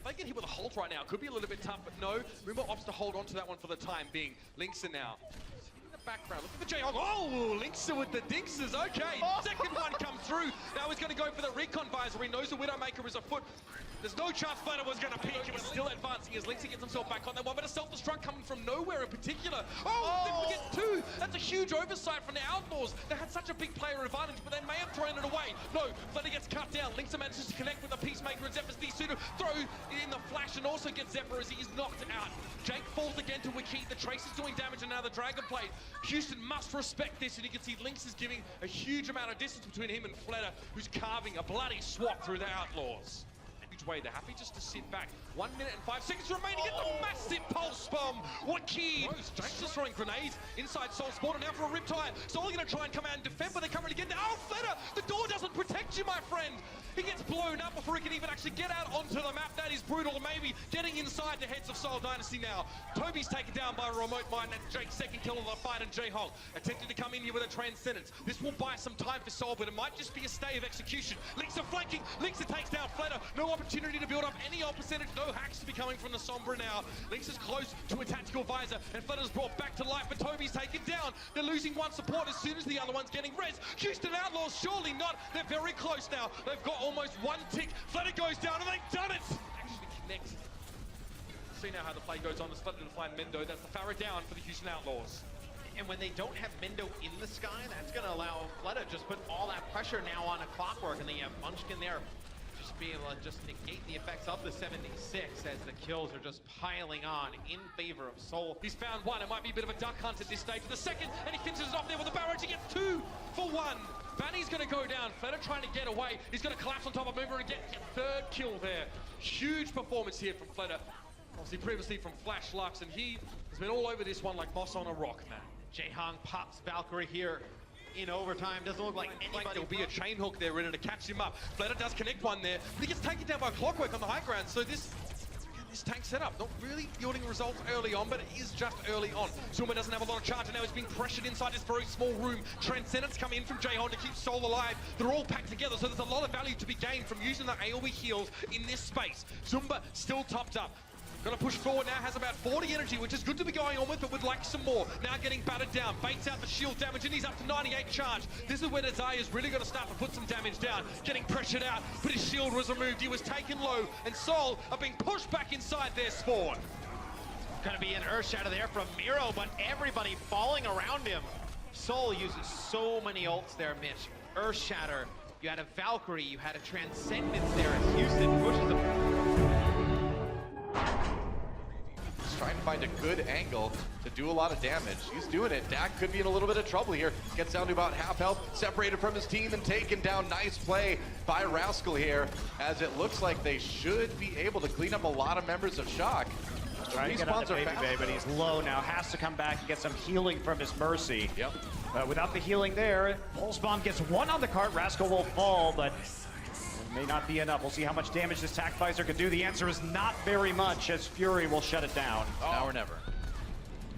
If they get hit with a Holt right now, it could be a little bit tough, but no. Rumor opts to hold on to that one for the time being. Linksa now. In the background, looking for Jayhong. Oh, Linksa with the Dinxes. Okay, second one comes through. Now he's going to go for the recon visor. He knows the Widowmaker is afoot. There's no chance Flutter was going to peek. He was still advancing as Linksa gets himself back on that one, but a self-destruct coming from nowhere in particular. Oh, they forget two. That's a huge oversight from the Outlaws. They had such a big player advantage, but they may have thrown it away. No, Flutter gets cut down. Linksa manages to connect with the Peacemaker and Zephyr's D-Suitor. Throw in the flash and also gets Zephyr as he is knocked out. Jake falls again to Wiki. The Trace is doing damage and now the Dragonblade. Houston must respect this, and you can see Lynx is giving a huge amount of distance between him and Flutter, who's carving a bloody swap through the Outlaws. Way. They're happy just to sit back. 1 minute and 5 seconds remaining. Get the massive pulse bomb. What key? Jake's just throwing grenades inside Soul's border now for a Riptide. Soul going to try and come out and defend, but they can't really get there. Oh, Flutter! The door doesn't protect you, my friend. He gets blown up before he can even actually get out onto the map. That is brutal. Maybe getting inside the heads of Soul Dynasty now. Toby's taken down by a remote mine. That's Jake's second kill of the fight, and Jayhong attempting to come in here with a Transcendence. This will buy some time for Soul, but it might just be a stay of execution. Linksa flanking. Linksa takes down Flutter. No opportunity to build up any percentage. No hacks to be coming from the Sombra now. Linksa is close to a tactical visor, and Flutter's brought back to life, but Toby's taken down. They're losing one support as soon as the other one's getting res. Houston Outlaws, surely not. They're very close now. They've got almost one tick. Flutter goes down, and they've done it. Actually connects. See now how the play goes on. There's Flutter to find Mendo. That's the Farah down for the Houston Outlaws. And when they don't have Mendo in the sky, that's going to allow Flutter just put all that pressure now on a Clockwork, and then you have Munchkin there. Just be able to just negate the effects of the 76 as the kills are just piling on in favor of Soul. He's found one. It might be a bit of a duck hunt at this stage. For the second, and he finishes it off there with a barrage. He gets 2 for 1. Vanny's going to go down. Flutter trying to get away. He's going to collapse on top of Mover and get a third kill there. Huge performance here from Flutter. Obviously previously from Flash Lux, and he has been all over this one like moss on a rock, man. Jayhong pops Valkyrie here in overtime. Doesn't look like anybody. There'll be a chain hook there ready to catch him up. Flutter does connect one there, but he gets taken down by Clockwork on the high ground. So this tank setup, not really yielding results early on, but it is just early on. Zuma doesn't have a lot of charge, and now he's being pressured inside this very small room. Transcendence come in from Jayhong to keep Soul alive. They're all packed together, so there's a lot of value to be gained from using the AoE heals in this space. Zumba still topped up. Gonna push forward now, has about 40 energy, which is good to be going on with, but would like some more. Now getting battered down, baits out the shield damage, and he's up to 98 charge. This is where Desire is really gonna start to put some damage down. Getting pressured out, but his shield was removed. He was taken low, and Soul are being pushed back inside their spawn. Gonna be an Earth Shatter there from Miro, but everybody falling around him. Soul uses so many ults there, Mitch. Earth Shatter, you had a Valkyrie, you had a Transcendence there, and Houston pushes them. Trying to find a good angle to do a lot of damage. He's doing it. Dak could be in a little bit of trouble here. Gets down to about half health, separated from his team and taken down. Nice play by Rascal here, as it looks like they should be able to clean up a lot of members of Shock. Trying to get out the Baby Bay, but he's low now. Has to come back and get some healing from his Mercy. Yep. Without the healing there, Pulse Bomb gets 1 on the cart. Rascal will fall, but may not be enough. We'll see how much damage this Tac Visor could do. The answer is not very much, as Fury will shut it down. Now or never.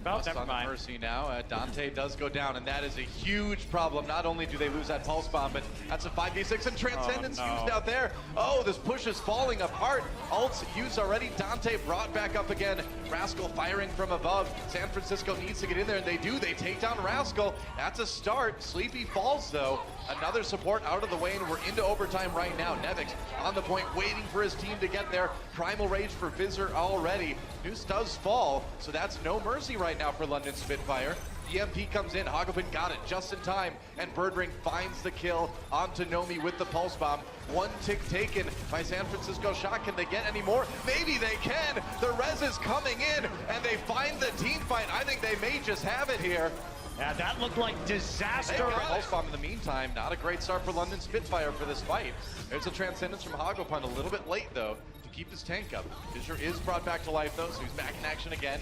Well, never mind. Mercy now. Dante does go down, and that is a huge problem. Not only do they lose that Pulse Bomb, but that's a 5v6 and Transcendence used out there. Oh, this push is falling apart. Ults used already. Dante brought back up again. Rascal firing from above. San Francisco needs to get in there, and they do. They take down Rascal. That's a start. Sleepy falls, though. Another support out of the way, and we're into overtime right now. Nevix on the point, waiting for his team to get there. Primal Rage for Visor already. Noose does fall, so that's no mercy right now for London Spitfire. The MP comes in, Hagopin got it just in time, and Birdring finds the kill onto Nomi with the Pulse Bomb. 1 tick taken by San Francisco Shock. Can they get any more? Maybe they can! The res is coming in, and they find the team fight. I think they may just have it here. Yeah, that looked like disaster. Pulse Bomb in the meantime. Not a great start for London Spitfire for this fight. There's a Transcendence from Hagopin, a little bit late though, to keep his tank up. Fissure is brought back to life though, so he's back in action again.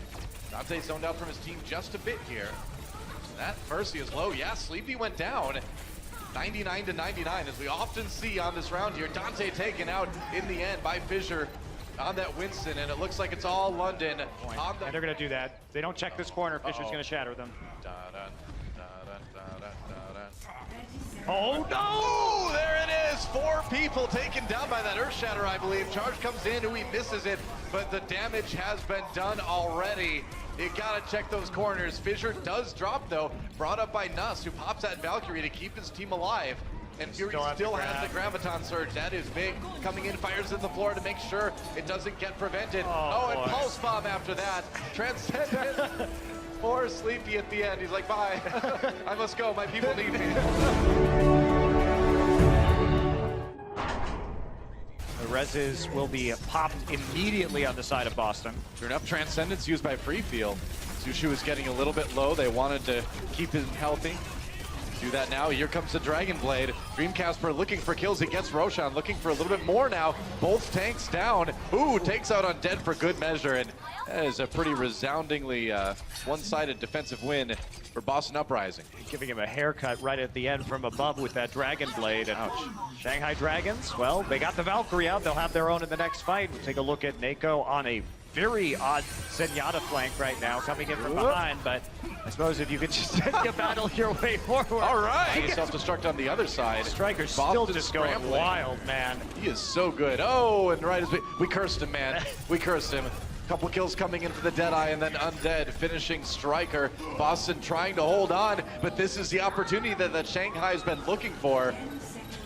Dante zoned out from his team just a bit here. That Mercy is low. Yeah, Sleepy went down. 99 to 99, as we often see on this round here. Dante taken out in the end by Fissure on that Winston, and it looks like it's all London. On the and they're going to do that. If they don't check this corner, Fisher's going to shatter them. Oh, no! Oh, there it is 4 people taken down by that Earth Shatter, I believe. Charge comes in, he misses it, but the damage has been done already. You gotta check those corners. Fissure does drop though, brought up by Nuss, who pops that Valkyrie to keep his team alive. And Fury still has the Graviton Surge. That is big. Coming in, fires in the floor to make sure it doesn't get prevented. Oh, and Pulse Bomb after that. Transcendent. More sleepy at the end. He's like, bye. I must go. My people need me. The reses will be popped immediately on the side of Boston. Sure enough, Transcendence used by Free Feel. Zushu is getting a little bit low. They wanted to keep him healthy. Do that now. Here comes the Dragon Blade. Dreamcasper looking for kills. He gets Roshan, looking for a little bit more now. Both tanks down. Ooh, takes out Undead for good measure. And that is a pretty resoundingly one-sided defensive win for Boston Uprising. Giving him a haircut right at the end from above with that Dragon Blade. And Shanghai Dragons, well, they got the Valkyrie out. They'll have their own in the next fight. We'll take a look at Nako on a very odd Zenyatta flank right now, coming in from behind, but I suppose if you could just battle your way forward. All right, self-destruct on the other side. Striker's still just going wild, man. He is so good. Oh, and right as we cursed him, man. We cursed him. Couple kills coming in for the Deadeye, and then Undead finishing Striker. Boston trying to hold on, but this is the opportunity that Shanghai has been looking for.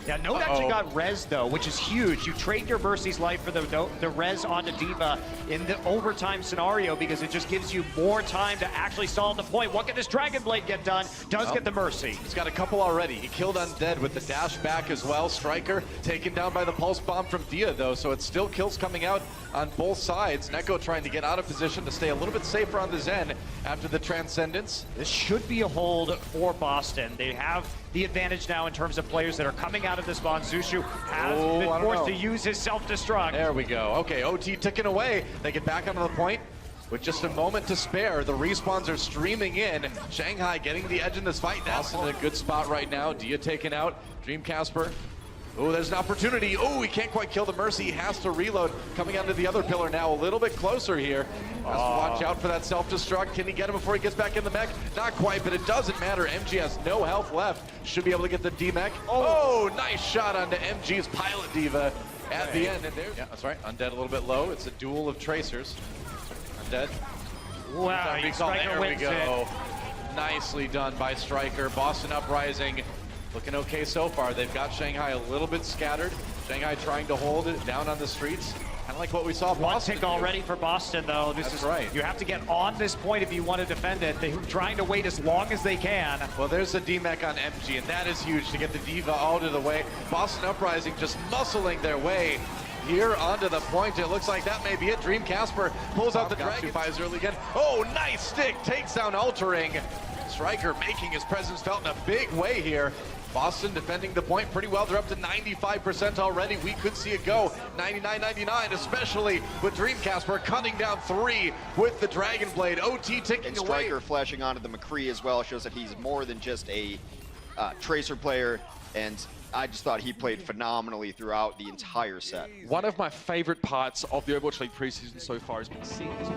Yeah, Note actually got res though, which is huge. You trade your Mercy's life for the res onto d.va in the overtime scenario because it just gives you more time to actually solve the point. What can this Dragon Blade get done? Does get the Mercy. He's got a couple already. He killed Undead with the dash back as well. Striker taken down by the Pulse Bomb from Dia though, so it's still kills coming out on both sides. Neko trying to get out of position to stay a little bit safer on the Zen after the Transcendence. This should be a hold for Boston. They have the advantage now in terms of players that are coming out of this spawn. Zushu has been forced to use his self-destruct. There we go. Okay, OT ticking away. They get back onto the point with just a moment to spare. The respawns are streaming in. Shanghai getting the edge in this fight. Boston in a good spot right now. Dia taken out. Dreamcasper. Oh, there's an opportunity. Oh, he can't quite kill the Mercy. He has to reload. Coming onto the other pillar now, a little bit closer here. Has to watch out for that self-destruct. Can he get him before he gets back in the mech? Not quite, but it doesn't matter. MG has no health left. Should be able to get the D-mech. Oh, nice shot onto MG's Pilot D.va at the end. And there, yeah, that's right. Undead a little bit low. It's a duel of tracers. Undead. Wow, there we go. Nicely done by Striker. Boston Uprising looking okay so far. They've got Shanghai a little bit scattered. Shanghai trying to hold it down on the streets. Kind of like what we saw Boston One tick already for Boston, though. This is right. You have to get on this point if you want to defend it. They're trying to wait as long as they can. Well, there's the D-mech on MG, and that is huge to get the d.va out of the way. Boston Uprising just muscling their way here onto the point. It looks like that may be it. Dreamcasper pulls out the Dragon. Fires early again. Oh, nice stick. Takes down Altering. Striker making his presence felt in a big way here. Boston defending the point pretty well. They're up to 95% already. We could see it go 99-99, especially with Dreamcasper cutting down 3 with the Dragon Blade. OT ticking away. Striker flashing onto the McCree as well shows that he's more than just a tracer player, and I just thought he played phenomenally throughout the entire set. One of my favorite parts of the Overwatch League preseason so far has been seeing this